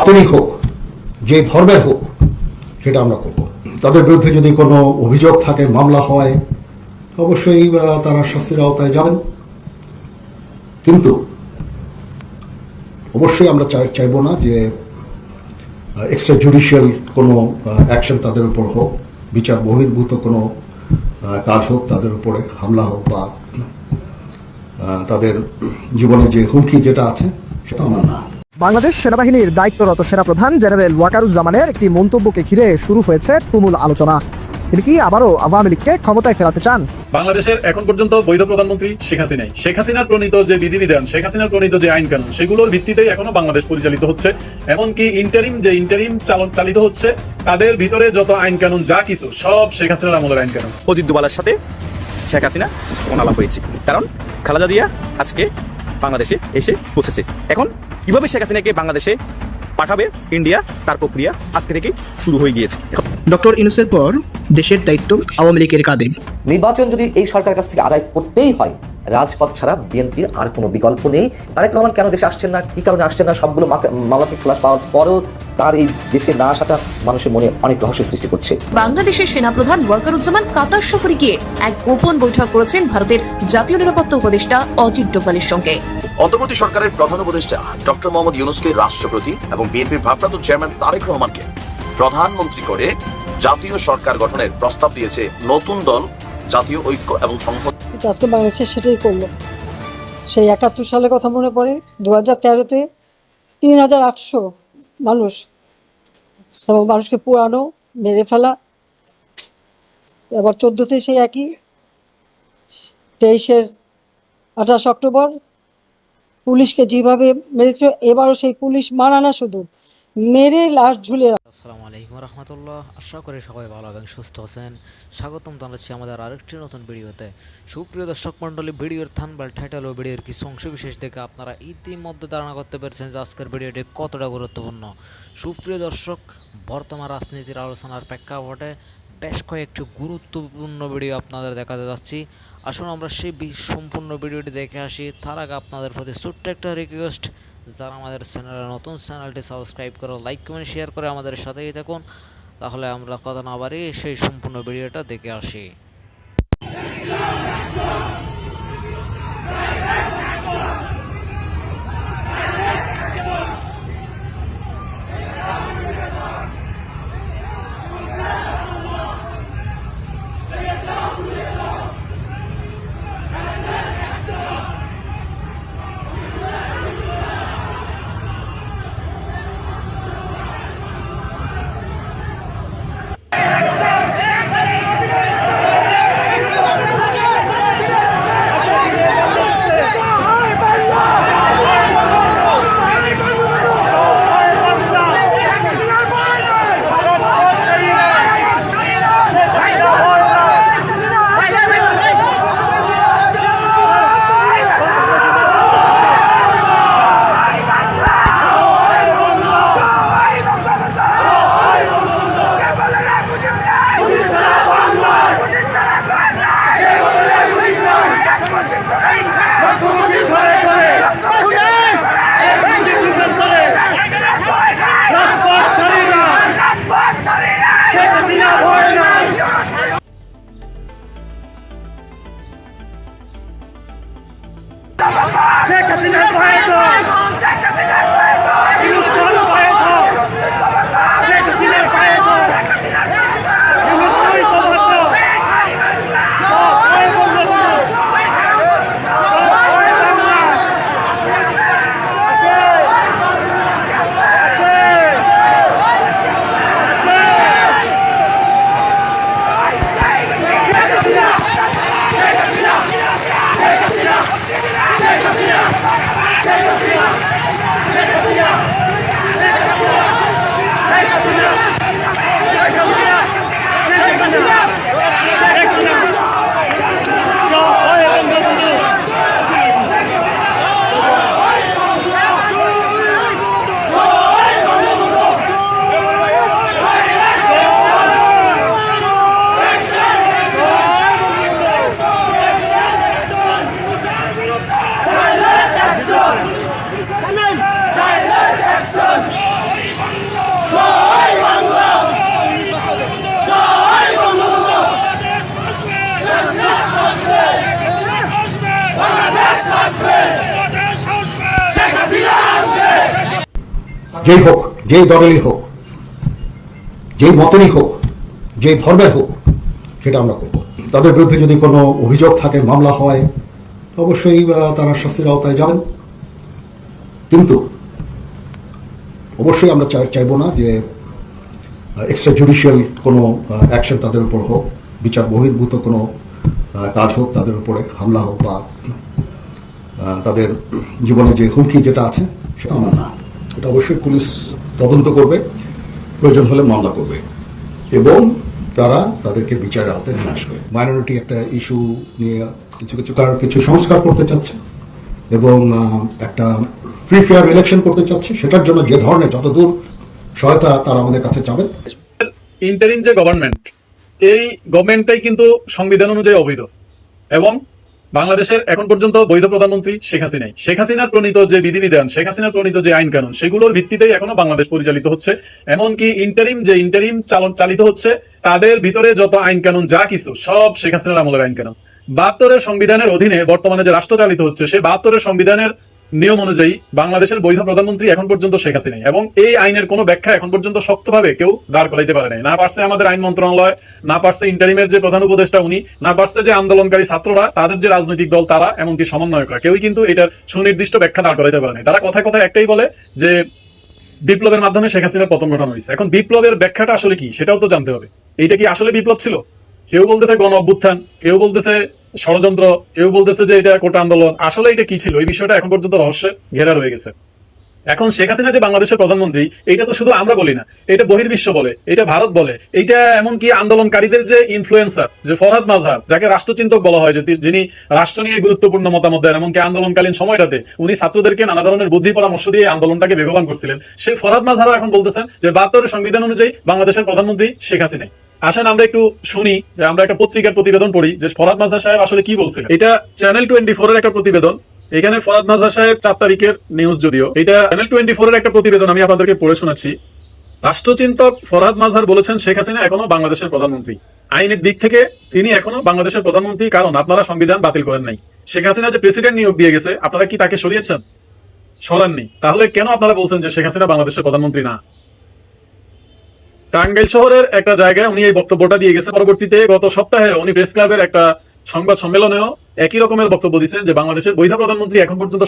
জাতিরই হোক, যে ধর্মের হোক, সেটা আমরা করব। তাদের বিরুদ্ধে যদি কোনো অভিযোগ থাকে, মামলা হয়, অবশ্যই তারা শাস্তির আওতায় যাবেন। কিন্তু অবশ্যই আমরা চাইব না যে এক্সট্রা জুডিশিয়াল কোনো অ্যাকশন তাদের উপর হোক, বিচার বহির্ভূত কোনো কাজ হোক, তাদের উপরে হামলা হোক, বা তাদের জীবনে যে হুমকি যেটা আছে সেটা আমরা না। বাংলাদেশ সেনাবাহিনীর দায়িত্বরত সেনাপ্রধান জেনারেল ওয়াকারুজ্জামানের একটি মন্তব্যকে ঘিরে শুরু হয়েছে তুমুল আলোচনা। তিনি কি আবারও আওয়ামী লীগকে ক্ষমতায় ফেরাতে চান? বাংলাদেশের এখন পর্যন্ত বৈধ প্রধানমন্ত্রী শেখ হাসিনাই। শেখ হাসিনার প্রণীত যে বিধিবিধান, শেখ হাসিনার প্রণীত যে আইন কানুন, সেগুলোর ভিত্তিতেই এখনো বাংলাদেশ পরিচালিত হচ্ছে। এমনকি ইন্টারিম চালিত হচ্ছে, তাদের ভিতরে যত আইন কানুন যা কিছু সব শেখ হাসিনার আমলের আইন কানুন। অজিত দোভালের সাথে শেখ হাসিনা ফোনালাপ হয়েছে, কারণ খালেদা জিয়া আজকে বাংলাদেশে এসে পৌঁছেছে। এখন কিভাবে শেখ হাসিনাকে বাংলাদেশে পাঠাবে ইন্ডিয়া, তার প্রক্রিয়া আজকে থেকে শুরু হয়ে গিয়েছে। ডক্টর ইউনূসের পর দেশের দায়িত্ব আওয়ামী লীগের কাঁধে। নির্বাচন যদি এই সরকারের কাছ থেকে আদায় করতেই হয়, রাজপথ ছাড়া বিএনপির আর কোনো বিকল্প নেই। তারেক রহমান কেন দেশে আসছেন না, কি কারণে আসছেন না, সবগুলো মামলাকে খালাস পাওয়ার পরেও তার এই দেশে না আসাটা মানুষের মনে অনেক রহস্য সৃষ্টি করছে। বাংলাদেশের সেনাপ্রধান ওয়াকারুজ্জামান কাতার সফরে গিয়ে এক গোপন বৈঠক করেছেন ভারতের জাতীয় নিরাপত্তা উপদেষ্টা অজিত ডোভালের সঙ্গে। অন্তর্বর্তী সরকারের প্রধান উপদেষ্টা ডক্টর মোহাম্মদ ইউনূসকে রাষ্ট্রপতি এবং বিএনপির ভারপ্রাপ্ত চেয়ারম্যান তারেক রহমানকে প্রধানমন্ত্রী করে জাতীয় সরকার গঠনের প্রস্তাব দিয়েছে নতুন দল জাতীয় ঐক্য এবং সংহতি। আজকে বাংলাদেশে সেটাই করলো। সেই ৭১ সালের কথা মনে পড়ে, 2013-তে ৩,৮০০ মানুষ এবং মানুষকে পোড়ানো, মেরে ফেলা। এবার 14-তে সেই একই, 23-এর 28 অক্টোবর পুলিশকে যেভাবে মেরেছিল, এবারও সেই পুলিশ মারা না, শুধু মেরে লাশ ঝুলিয়ে। আসসালামু আলাইকুম রহমতুল্লাহ। আশা করি সবাই ভালো এবং সুস্থ আছেন। স্বাগতম জানাচ্ছি আমাদের আরেকটি নতুন ভিডিওতে। সুপ্রিয় দর্শক মণ্ডলী, ভিডিওর থাম্বনেল, টাইটেল ও ভিডিওর কিছু অংশ বিশেষ দেখে আপনারা ইতিমধ্যে ধারণা করতে পেরেছেন যে আজকের ভিডিওটি কতটা গুরুত্বপূর্ণ। সুপ্রিয় দর্শক, বর্তমান রাজনীতির আলোচনার প্রেক্ষাপটে বেশ কয়েকটি গুরুত্বপূর্ণ ভিডিও আপনাদের দেখাতে যাচ্ছি। আসুন আমরা সেই সম্পূর্ণ ভিডিওটি দেখে আসি। তার আগে আপনাদের প্রতি ছোট্ট একটা রিকোয়েস্ট, যারা আমাদের চ্যানেলে নতুন, চ্যানেলটি সাবস্ক্রাইব করে লাইক কমেন্ট শেয়ার করে আমাদের সাথেই থাকুন। তাহলে আমরা কথা না বাড়িয়ে সেই সম্পূর্ণ ভিডিওটা দেখে আসি। যেই হোক, যেই দলেরই হোক, যেই মতেরই হোক, যেই ধর্মের হোক, সেটা আমরা করব। তাদের বিরুদ্ধে যদি কোনো অভিযোগ থাকে, মামলা হয়, অবশ্যই তারা শাস্তির আওতায় যাবেন। কিন্তু অবশ্যই আমরা চাইবো না যে এক্সট্রা জুডিশিয়াল কোনো অ্যাকশন তাদের উপর হোক, বিচার বহির্ভূত কোনো কাজ হোক, তাদের উপরে হামলা হোক, বা তাদের জীবনে যে হুমকি যেটা আছে সেটা আমার না। এটা অবশ্যই পুলিশ তদন্ত করবে, প্রয়োজন হলে মামলা করবে এবং তারা তাদেরকে বিচারের আওতায় নিয়ে আসবে। মাইনরিটি একটা ইস্যু নিয়ে কিছু সংস্কার করতে চাচ্ছে এবং একটা ফ্রি ফেয়ার ইলেকশন করতে চাচ্ছে। সেটার জন্য যে ধরনের যতদূর সহায়তা তারা আমাদের কাছে চাবেন। ইন্টারিম যে গভর্নমেন্ট, এই গভর্নমেন্টটাই কিন্তু সংবিধান অনুযায়ী অবৈধ এবং বাংলাদেশের এখন পর্যন্ত বৈধ প্রধানমন্ত্রী শেখ হাসিনাই। শেখ হাসিনার প্রণীত যে বিধিবিধান, শেখ হাসিনার প্রণীত যে আইন কানুন, সেগুলোর ভিত্তিতেই এখনো বাংলাদেশ পরিচালিত হচ্ছে। এমনকি ইন্টারিম চালিত হচ্ছে, তাদের ভিতরে যত আইন কানুন যা কিছু সব শেখ হাসিনার আমলের আইন কানুন। 72 সংবিধানের অধীনে বর্তমানে যে রাষ্ট্র চালিত হচ্ছে, সেই 72 সংবিধানের নিয়ম অনুযায়ী বাংলাদেশের বৈধ প্রধানমন্ত্রী এখন পর্যন্ত শেখ হাসিনাই এবং এই আইনের কোনো ব্যাখ্যা এখন পর্যন্ত শক্তভাবে কেউ দাঁড় করাইতে পারে নাই। না পারছে আমাদের আইন মন্ত্রণালয়, না পারছে ইন্টারিমের যে প্রধান উপদেষ্টা উনি, না পারছে যে আন্দোলনকারী ছাত্ররা, তাদের যে রাজনৈতিক দল তারা, এমনকি সমন্বয়করা, কেউই কিন্তু এটার সুনির্দিষ্ট ব্যাখ্যা দাঁড় করাইতে পারে নাই। তারা কথায় কথায় একটাই বলে যে বিপ্লবের মাধ্যমে শেখ হাসিনার পতন ঘটানো হয়েছে। এখন বিপ্লবের ব্যাখ্যাটা আসলে কি সেটাও তো জানতে হবে। এইটা কি আসলে বিপ্লব ছিল? কেউ বলতেছে গণ অভ্যুত্থান, কেউ বলতেছে ষড়যন্ত্র, কেউ বলতেছে যে এটা কোটা আন্দোলন। আসলে এটা কি ছিল এই বিষয়টা এখন পর্যন্ত রহস্যে ঘেরা রয়ে গেছে। এখন শেখ হাসিনা যে বাংলাদেশের প্রধানমন্ত্রী, এটা তো শুধু আমরা বলি না, এটা বহির্বিশ্ব বলে, এটা ভারত বলে, এটা এমনকি আন্দোলনকারীদের যে ইনফ্লুয়েন্সার, যে ফরহাদ মাজহার, যাকে রাষ্ট্রচিন্তক বলা হয়, যিনি রাষ্ট্র নিয়ে গুরুত্বপূর্ণ মতামত দেন, এমনকি আন্দোলনকালীন সময়টাতে উনি ছাত্রদেরকে নানা ধরনের বুদ্ধি পরামর্শ দিয়ে আন্দোলনটাকে বেগবান করছিলেন, সেই ফরহাদ মাজহারও এখন বলতেছেন যে 72 সংবিধান অনুযায়ী বাংলাদেশের প্রধানমন্ত্রী শেখ হাসিনা। আসেন আমরা একটু শুনি, যে আমরা একটা পত্রিকার প্রতিবেদন পড়ি যে ফরহাদ মাজহার সাহেব আসলে কি বলছিলেন। এটা চ্যানেল 24 এর একটা প্রতিবেদন। এখানে ফরহাদ মাজহার সাহেব 4 তারিখের নিউজ, যদিও এটা চ্যানেল 24 এর একটা প্রতিবেদন, আমি আপনাদেরকে পড়ে শোনাচ্ছি। রাষ্ট্রচিন্তক ফরহাদ মাজহার বলেছেন শেখ হাসিনা এখনো বাংলাদেশের প্রধানমন্ত্রী। আইনের দিক থেকে তিনি এখনো বাংলাদেশের প্রধানমন্ত্রী, কারণ আপনারা সংবিধান বাতিল করেন নাই। শেখ হাসিনা যে প্রেসিডেন্ট নিয়োগ দিয়ে গেছে, আপনারা কি তাকে সরিয়েছেন? সরাননি। তাহলে কেন আপনারা বলছেন যে শেখ হাসিনা বাংলাদেশের প্রধানমন্ত্রী না? টাঙ্গাইল শহরের একটা জায়গায় উনি এই বক্তব্যটা দিয়ে গেছে। পরবর্তীতে গত সপ্তাহে উনি প্রেস ক্লাবের একটা সংবাদ সম্মেলনেও একই রকমের বক্তব্য দিচ্ছেন যে বাংলাদেশের বৈধ প্রধানমন্ত্রী এখন পর্যন্ত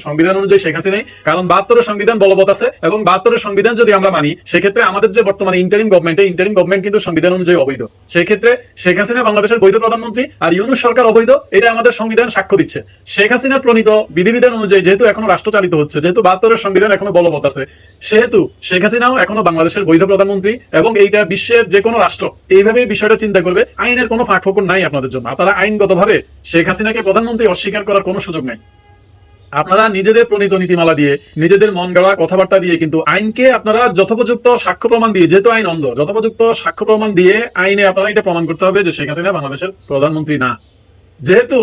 সংবিধান অনুযায়ী শেখ হাসিনাই, কারণ 72 সংবিধান বলবৎ আছে এবং 72 সংবিধান যদি আমরা মানি, সেক্ষেত্রে আমাদের যে বর্তমানে ইন্টারিম গভর্নমেন্ট কিন্তু সংবিধান অনুযায়ী অবৈধ। সেই ক্ষেত্রে শেখ হাসিনা বাংলাদেশের বৈধ প্রধানমন্ত্রী আর ইউনূস সরকার অবৈধ, এটা আমাদের সংবিধান সাক্ষ্য দিচ্ছে। শেখ হাসিনার প্রণীত বিধিবিধান অনুযায়ী যেহেতু এখনো রাষ্ট্র চালিত হচ্ছে, যেহেতু 72 সংবিধান এখনো বলবৎ আছে, সেহেতু শেখ হাসিনাও এখনো বাংলাদেশের বৈধ প্রধানমন্ত্রী এবং এইটা বিশ্বের যে কোনো রাষ্ট্র এইভাবে বিষয়টা চিন্তা করবে। আইনের কোনো ফাঁক ফোকর নাই আপনাদের জন্য। আপনারা আইনগতভাবে শেখ হাসিনাকে প্রধানমন্ত্রী অস্বীকার করার কোনো সুযোগ নাই। আপনারা নিজেদের প্রণীত নীতিমালা দিয়ে, নিজেদের মন গড়া কথাবার্তা দিয়ে কিন্তু আইনকে আপনারা যথোপযুক্ত সাক্ষ্য প্রমাণ দিয়ে, যেহেতু আইন অন্ধ, যথোপযুক্ত সাক্ষ্য প্রমাণ দিয়ে আইনে আপনারা এটা প্রমাণ করতে হবে যে শেখ হাসিনা বাংলাদেশের প্রধানমন্ত্রী না। যেহেতু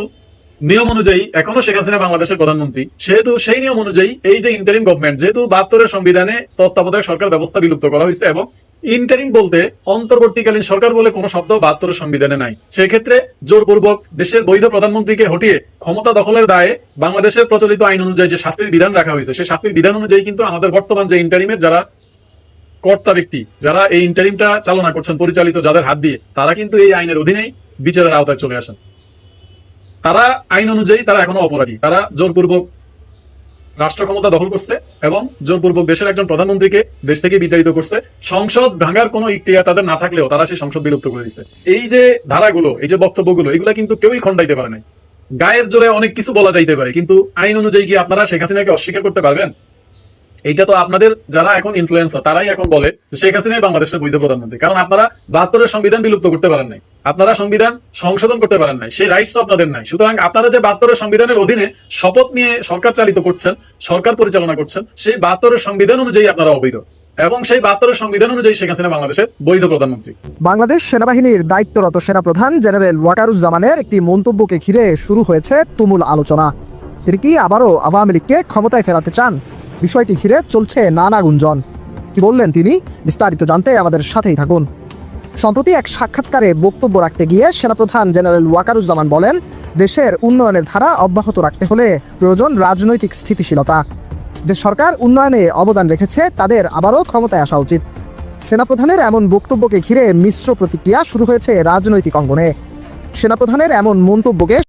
নিয়ম অনুযায়ী এখনো শেখ হাসিনা বাংলাদেশের প্রধানমন্ত্রী, সেহেতু সেই নিয়ম অনুযায়ী এই যে ইন্টারিম গভর্নমেন্ট, যেহেতু 72 সংবিধানে তত্ত্বাবধায়ক সরকার ব্যবস্থা বিলুপ্ত করা হয়েছে এবং ইন্টারিম বলতে অন্তর্বর্তীকালীন সরকার বলে কোনো শব্দ 72 সংবিধানে নাই। সেক্ষেত্রে জোরপূর্বক দেশের বৈধ প্রধানমন্ত্রীকে হটিয়ে ক্ষমতা দখলের দায়ে বাংলাদেশের প্রচলিত আইন অনুযায়ী যে শাস্তির বিধান রাখা হয়েছে, সেই শাস্তির বিধান অনুযায়ী কিন্তু আমাদের বর্তমান যে ইন্টারিমের যারা কর্তা ব্যক্তি, যারা এই ইন্টারিমটা চালনা করছেন, পরিচালিত যাদের হাত দিয়ে, তারা কিন্তু এই আইনের অধীনেই বিচারের আওতায় চলে আসেন। তারা আইন অনুযায়ী তারা এখনো অপরাধী। তারা জোরপূর্বক রাষ্ট্র ক্ষমতা দখল করছে এবং জোরপূর্বক দেশের একজন প্রধানমন্ত্রীকে দেশ থেকে বিতাড়িত করছে। সংসদ ভাঙার কোনো ইখতিয়ার তাদের না থাকলেও তারা সেই সংসদ বিলুপ্ত করে দিচ্ছে। এই যে ধারাগুলো, এই যে বক্তব্যগুলো, এগুলা কিন্তু কেউই খণ্ডাইতে পারে নাই। গায়ের জোরে অনেক কিছু বলা যাইতে পারে, কিন্তু আইন অনুযায়ী কি আপনারা শেখ হাসিনাকে অস্বীকার করতে পারবেন? এইটা তো আপনাদের যারা এখন ইনফ্লুয়েন্সার, তারাই এখন বলে শেখ হাসিনাই বাংলাদেশের বৈধ প্রধানমন্ত্রী, কারণ আপনারা 72 সংবিধান বিলুপ্ত করতে পারেন নাই, আপনারা সংবিধান সংশোধন করতে পারেন নাই, সেই রাইটস আপনাদের নাই। সুতরাং আপনারা যে 72 সংবিধানের অধীনে শপথ নিয়ে সরকার চালিত করছেন, সরকার পরিচালনা করছেন, সেই 72 সংবিধান অনুযায়ী আপনারা অবৈধ এবং সেই 72 সংবিধান অনুযায়ী শেখ হাসিনা বাংলাদেশের বৈধ প্রধানমন্ত্রী। বাংলাদেশ সেনাবাহিনীর দায়িত্বরত সেনাপ্রধান জেনারেল ওয়াকারুজ্জামানের একটি মন্তব্যকে ঘিরে শুরু হয়েছে তুমুল আলোচনা। তিনি কি আবারও আওয়ামী লীগকে ক্ষমতায় ফেরাতে চান? বিষয়টি ঘিরে চলছে নানা গুঞ্জন। কি বললেন তিনি, বিস্তারিত জানতে আমাদের সাথেই থাকুন। সম্প্রতি এক সাক্ষাৎকারে বক্তব্য রাখতে গিয়ে সেনাপ্রধান জেনারেল ওয়াকারুজ্জামান বলেন, দেশের উন্নয়নের ধারা অব্যাহত রাখতে হলে প্রয়োজন রাজনৈতিক স্থিতিশীলতা। যে সরকার উন্নয়নে অবদান রেখেছে তাদের আবারও ক্ষমতায় আসা উচিত। সেনাপ্রধানের এমন বক্তব্যকে ঘিরে মিশ্র প্রতিক্রিয়া শুরু হয়েছে রাজনৈতিক অঙ্গনে। সেনাপ্রধানের এমন মন্তব্যকে